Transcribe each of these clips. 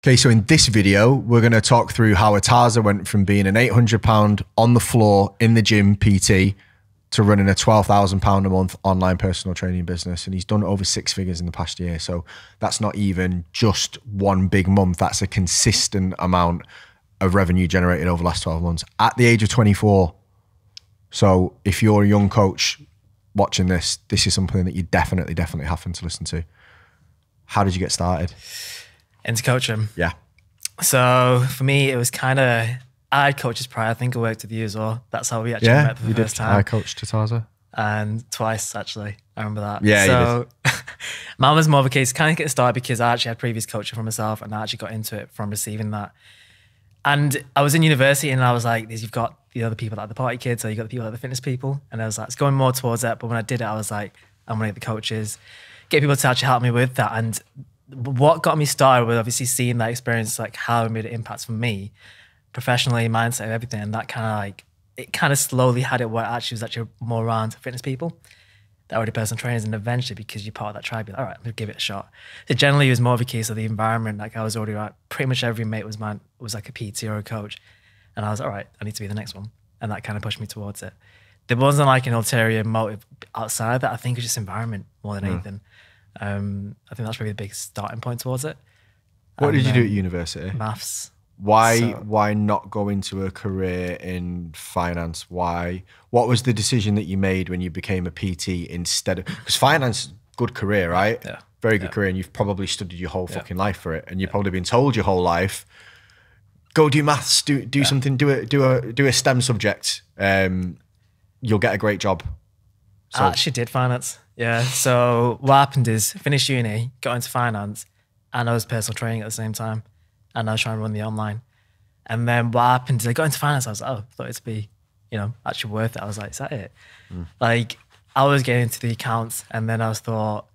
Okay, so in this video, we're going to talk through how Irtaza went from being an £800 on the floor in the gym PT to running a £12,000 a month online personal training business. And he's done over 6 figures in the past year. So that's not even just one big month. That's a consistent amount of revenue generated over the last 12 months at the age of 24. So if you're a young coach watching this, this is something that you definitely have to listen to. How did you get started? Into coaching. Yeah. So for me, it was kind of, I had coaches prior. I think I worked with you as well. That's how we actually met for the first time. I coached Irtaza. And twice, actually. I remember that. Yeah, so mine was more of a case, kind of get started because I actually had previous coaching for myself and I actually got into it from receiving that. And I was in university and I was like, you've got the other people like the party kids, or you got the people like the fitness people. And I was like, it's going more towards that. But when I did it, I was like, I'm going to get the coaches, get people to actually help me with that. And what got me started was obviously seeing that experience, like how it made an impact for me professionally, mindset, everything. And that kind of like, it kind of slowly had it where it actually was actually more around fitness people that were the personal trainers. And eventually, because you're part of that tribe, you're like, all right, I'm gonna give it a shot. So generally it was more of a case of the environment. Like I was already right. Pretty much every mate was like a PT or a coach. And I was, all right, I need to be the next one. And that kind of pushed me towards it. There wasn't like an ulterior motive outside that. I think it was just environment more than anything. I think that's really the big starting point towards it. What did you do at university? Maths. Why not go into a career in finance? Why? What was the decision that you made when you became a PT instead of, because finance, good career, right? Yeah. Very good career, and you've probably studied your whole fucking life for it, and you've probably been told your whole life, go do maths, do something, do a STEM subject, you'll get a great job. So, I actually did finance. Yeah. So what happened is finished uni, got into finance, and I was personal training at the same time. And I was trying to run the online. And then what happened is I got into finance. I was like, oh, I thought it'd be, actually worth it. I was like, is that it? Like I was getting into the accounts, and then I thought,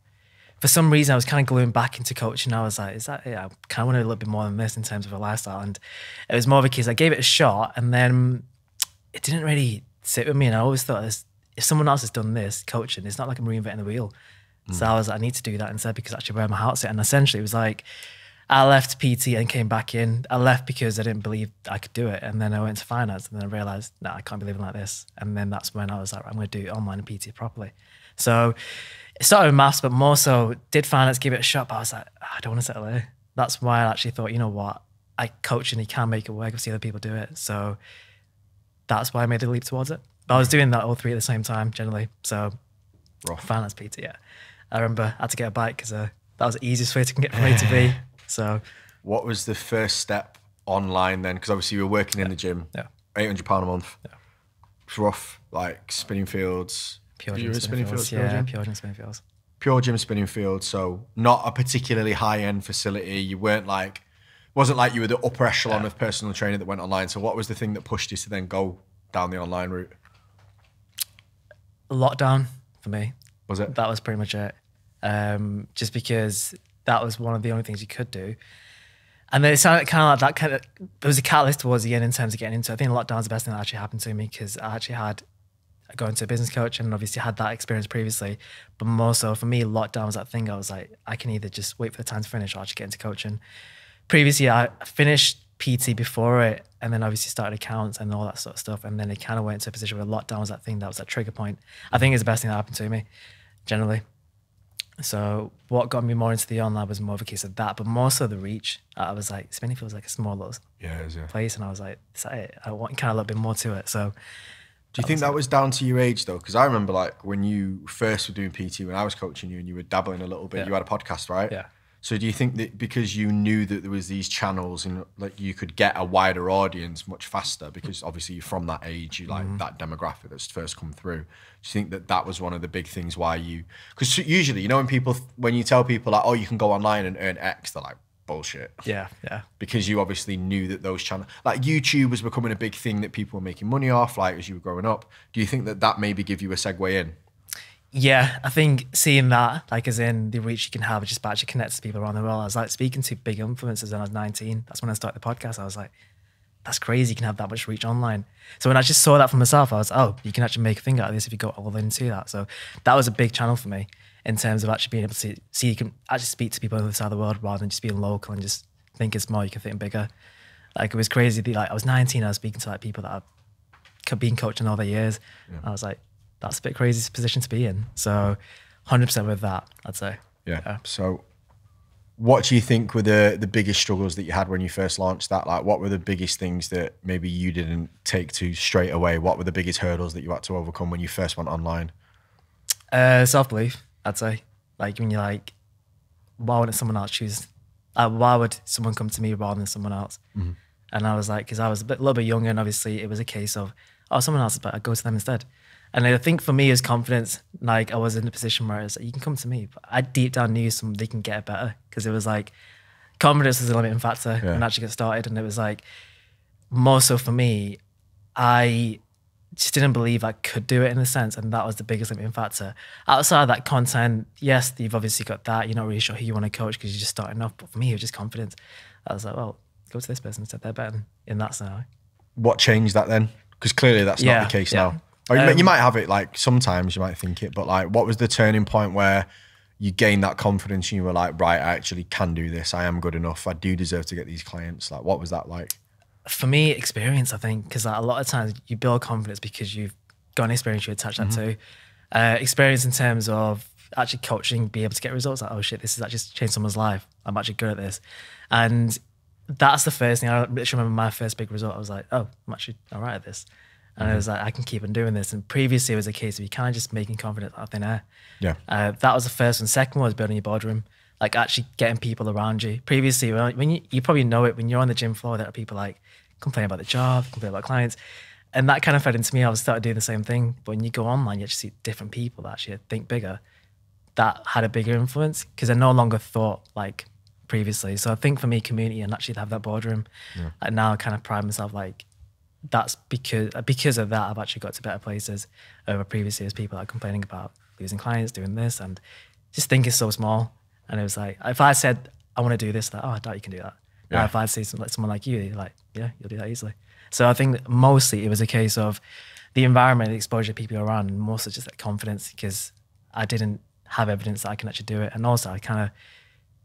for some reason, I was kind of gluing back into coaching. I was like, is that it? I kind of wanted a little bit more than this in terms of a lifestyle. And it was more of a case, I gave it a shot, and then it didn't really sit with me. And I always thought, if someone else has done this coaching, it's not like I'm reinventing the wheel. So I was like, I need to do that instead, because actually where my heart's at. And essentially it was like, I left PT and came back in. I left because I didn't believe I could do it. And then I went to finance, and then I realized, no, I can't be living like this. And then that's when I was like, I'm going to do online and PT properly. So it started with maths, but more so did finance, give it a shot. But I was like, I don't want to settle there. That's why I actually thought, you know what? I coach and you can make it work. I've seen other people do it. So that's why I made the leap towards it. But I was doing that all three at the same time, generally. So finance, PT, yeah. I remember I had to get a bike because that was the easiest way to get from A to B. So, what was the first step online then? Because obviously you were working in the gym, £800 a month. Yeah. It's rough, like spinning fields. Pure gym spinning fields. Yeah, pure gym spinning fields. Pure gym spinning fields. So not a particularly high-end facility. You weren't like, wasn't like you were the upper echelon of personal training that went online. So what was the thing that pushed you to then go down the online route? Lockdown for me. Was it? That was pretty much it. Just because that was one of the only things you could do. And then it sounded kind of like that it was a catalyst towards the end in terms of getting into it. I think lockdown's the best thing that actually happened to me, because I actually had going to a business coach and obviously had that experience previously. But more so for me, lockdown was that thing. I was like, I can either just wait for the time to finish or actually get into coaching. Previously, I finished PT before it, and then obviously started accounts and all that sort of stuff. And then it kind of went into a position where lockdown was that thing, that was that trigger point. I think it's the best thing that happened to me, generally. So what got me more into the online was more of a case of that, but more so the reach. I was like, spinning feels like a small little place, and I was like, is that it? I want kind of a little bit more to it. So do you think that was down to your age though? Because I remember like when you first were doing PT, when I was coaching you and you were dabbling a little bit, you had a podcast, right? Yeah. So do you think that because you knew that there was these channels and like you could get a wider audience much faster, because obviously you're from that age, you like that demographic that's first come through. Do you think that that was one of the big things why you, because usually, when you tell people like, oh, you can go online and earn X, they're like, bullshit. Yeah. Because you obviously knew that those channels, like YouTube was becoming a big thing that people were making money off, like as you were growing up. Do you think that that maybe give you a segue in? Yeah, I think seeing that, like as in the reach you can have, just actually connects to people around the world. I was like speaking to big influencers when I was 19. That's when I started the podcast. I was like, that's crazy, you can have that much reach online. So when I just saw that for myself, I was, oh, you can actually make a thing out of this if you go all into that. So that was a big channel for me in terms of actually being able to see you can actually speak to people on the other side of the world rather than just being local and just thinking small, you can think bigger. Like it was crazy. Like I was 19, I was speaking to like people that I've been coaching all their years. Yeah. I was like, that's a bit crazy position to be in. So 100% with that, I'd say. Yeah. So what do you think were the biggest struggles that you had when you first launched that? Like what were the biggest things that maybe you didn't take to straight away? What were the biggest hurdles that you had to overcome when you first went online? Self-belief, I'd say. Like when you're like, why wouldn't someone else choose? Why would someone come to me rather than someone else? Mm-hmm. And I was like, because I was a little bit younger, and obviously it was a case of, oh, someone else is better, go to them instead. And I think for me, it was confidence. Like I was in a position where it's like, you can come to me, but I deep down knew they can get it better, because it was like confidence was a limiting factor and actually get started. And it was like more so for me, I just didn't believe I could do it in a sense, and that was the biggest limiting factor. Outside of that content, yes, you've obviously got that. You're not really sure who you want to coach because you're just starting off. But for me, it was just confidence. I was like, well, go to this person instead. They're better in that scenario. What changed that then? Because clearly that's not the case now. Or you might have it like sometimes you might think it, but like what was the turning point where you gained that confidence and you were like, right, I actually can do this. I am good enough. I do deserve to get these clients. Like what was that like? For me, experience, I think, because like, a lot of times you build confidence because you've got an experience you attach that to. Experience in terms of actually coaching, be able to get results. Like, oh shit, this has actually changed someone's life. I'm actually good at this. And that's the first thing. I literally remember my first big result. I was like, oh, I'm actually all right at this. And I was like, I can keep on doing this. And previously it was a case of you kind of just making confidence out of thin air. Yeah. That was the first one. Second one was building your boardroom, like actually getting people around you. Previously, when you probably know it, when you're on the gym floor, there are people like complain about the job, complain about clients. And that kind of fed into me. I was started doing the same thing. But when you go online, you actually see different people that actually think bigger. That had a bigger influence because I no longer thought like previously. So I think for me, community and actually to have that boardroom, and now I kind of pride myself like, that's because of that, I've actually got to better places over previously as people are complaining about losing clients, doing this, and just thinking so small. And it was like, if I said, I want to do this, like, oh, I doubt you can do that. Yeah. Now, if I'd say someone like you, like, yeah, you'll do that easily. So I think that mostly it was a case of the environment, the exposure of people around, and mostly just that confidence because I didn't have evidence that I can actually do it. And also I kind of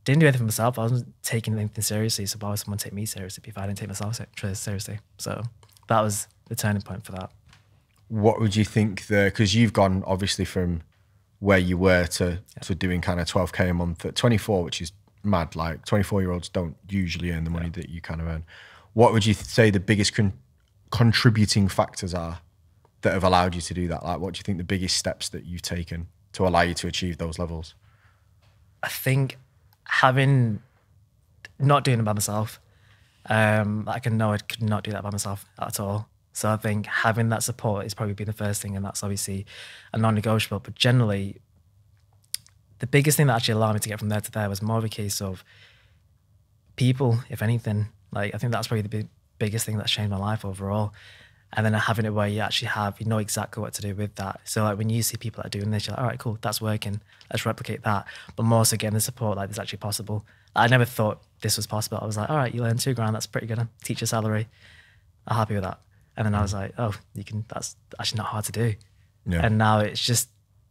didn't do anything for myself. I wasn't taking anything seriously. So why would someone take me seriously if I didn't take myself seriously? So that was the turning point for that. What would you think because you've gone obviously from where you were to doing kind of 12K a month at 24, which is mad. Like 24-year-olds don't usually earn the money that you kind of earn. What would you say the biggest contributing factors are that have allowed you to do that? Like what do you think the biggest steps that you've taken to allow you to achieve those levels? I think not doing it by myself. Like I know I could not do that by myself at all. So I think having that support is probably been the first thing, and that's obviously a non-negotiable. But generally, the biggest thing that actually allowed me to get from there to there was more of a case of people, if anything. Like I think that's probably the biggest thing that's changed my life overall. And then having it where you know exactly what to do with that. So like when you see people that are doing this, you're like, all right, cool, that's working. Let's replicate that. But more so getting the support, like this is actually possible. I never thought this was possible. I was like, all right, you earn $2,000, that's pretty good. Teacher salary, I'm happy with that. And then I was like, oh, that's actually not hard to do. Yeah. And now it's just,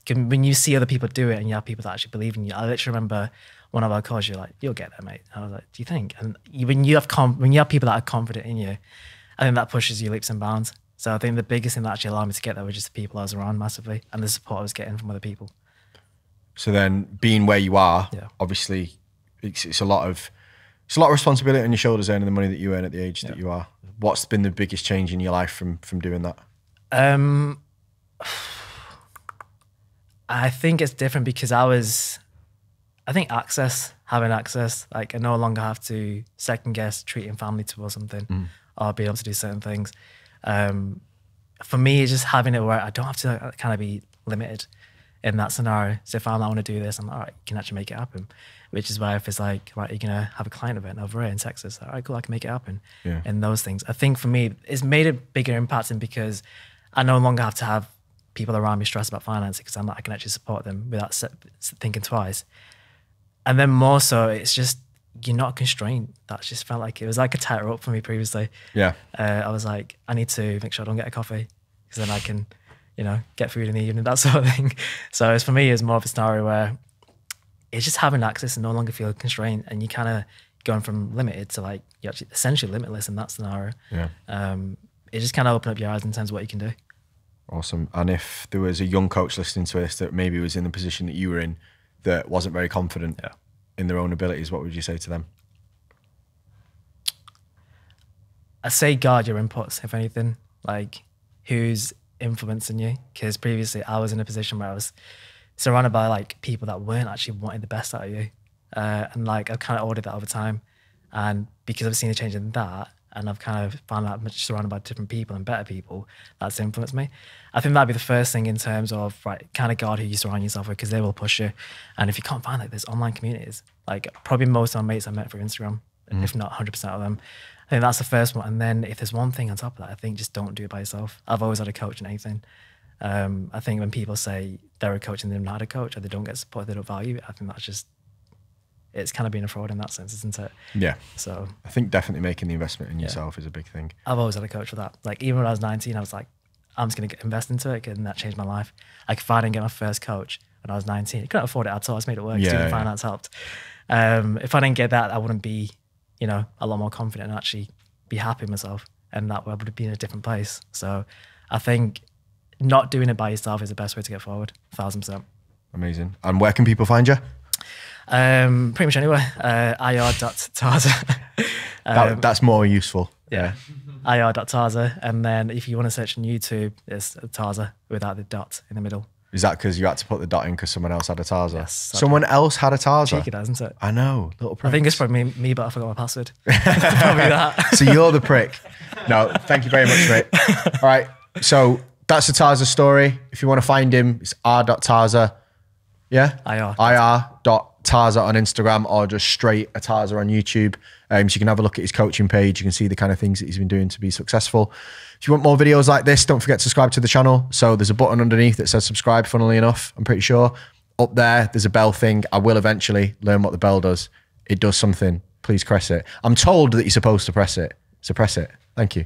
when you see other people do it and you have people that actually believe in you, I literally remember one of our calls, you're like, you'll get there, mate. I was like, do you think? And when you have people that are confident in you, I think that pushes you leaps and bounds. So I think the biggest thing that actually allowed me to get there was just the people I was around massively and the support I was getting from other people. So then being where you are, obviously it's a lot of responsibility on your shoulders earning the money that you earn at the age that you are. What's been the biggest change in your life from doing that? I think it's different because having access, like I no longer have to second guess treating family towards something or being able to do certain things. For me, it's just having it where I don't have to kind of be limited in that scenario. So if I want to do this, I'm like, all right, you can actually make it happen. Which is why if it's like, right, you're going to have a client event over here in Texas. All right, cool, I can make it happen. Yeah. And those things. I think for me, it's made a bigger impact because I no longer have to have people around me stressed about finances because I can actually support them without thinking twice. And then more so, it's just, you're not constrained. That just felt like it was like a tightrope for me previously. Yeah. I was like, I need to make sure I don't get a coffee because then I can, get food in the evening, that sort of thing. So for me, it's more of a scenario where it's just having access and no longer feel constrained, and you kind of going from limited to like you're actually essentially limitless in that scenario. Yeah. It just kind of opened up your eyes in terms of what you can do. Awesome. And if there was a young coach listening to this that maybe was in the position that you were in that wasn't very confident in their own abilities, what would you say to them? I say guard your inputs, if anything. Like, who's influencing you? Because previously I was in a position where I was surrounded by like people that weren't actually wanting the best out of you. And like I've kind of ordered that over time. And because I've seen a change in that, and I've kind of found out much surrounded by different people and better people, that's influenced me. I think that'd be the first thing in terms of kind of guard who you surround yourself with, because they will push you. And if you can't find like there's online communities, like probably most of my mates I met through Instagram, if not 100% of them. I think that's the first one. And then if there's one thing on top of that, I think just don't do it by yourself. I've always had a coach in anything. I think when people say they're a coach and they've not had a coach, or they don't get support, they don't value it, I think that's just, it's kind of being a fraud in that sense, isn't it? Yeah. So I think definitely making the investment in yourself is a big thing. I've always had a coach for that. Like even when I was 19, I was like, I'm just going to invest into it, and that changed my life. Like if I didn't get my first coach when I was 19, I couldn't afford it at all. I just made it work. Student finance helped. If I didn't get that, I wouldn't be, you know, a lot more confident and actually be happy with myself, and that would be in a different place. So I think not doing it by yourself is the best way to get forward. 1000%. Amazing. And where can people find you? Pretty much anywhere. ir.taza. That's more useful. Yeah. ir.taza. And then if you want to search on YouTube, it's Taza without the dot in the middle. Is that because you had to put the dot in because someone else had a Taza? Yes. Someone else had a Taza? Cheeky, isn't it? I know. Little prick. I think it's probably me, but I forgot my password. Probably that. So you're the prick. No, thank you very much, mate. All right. So that's the Taza story. If you want to find him, it's r.taza. Yeah? ir.taza on Instagram, or just straight Irtaza on YouTube. So you can have a look at his coaching page. You can see the kind of things that he's been doing to be successful. If you want more videos like this, don't forget to subscribe to the channel. So there's a button underneath that says subscribe, funnily enough, I'm pretty sure. Up there, there's a bell thing. I will eventually learn what the bell does. It does something. Please press it. I'm told that you're supposed to press it. So press it. Thank you.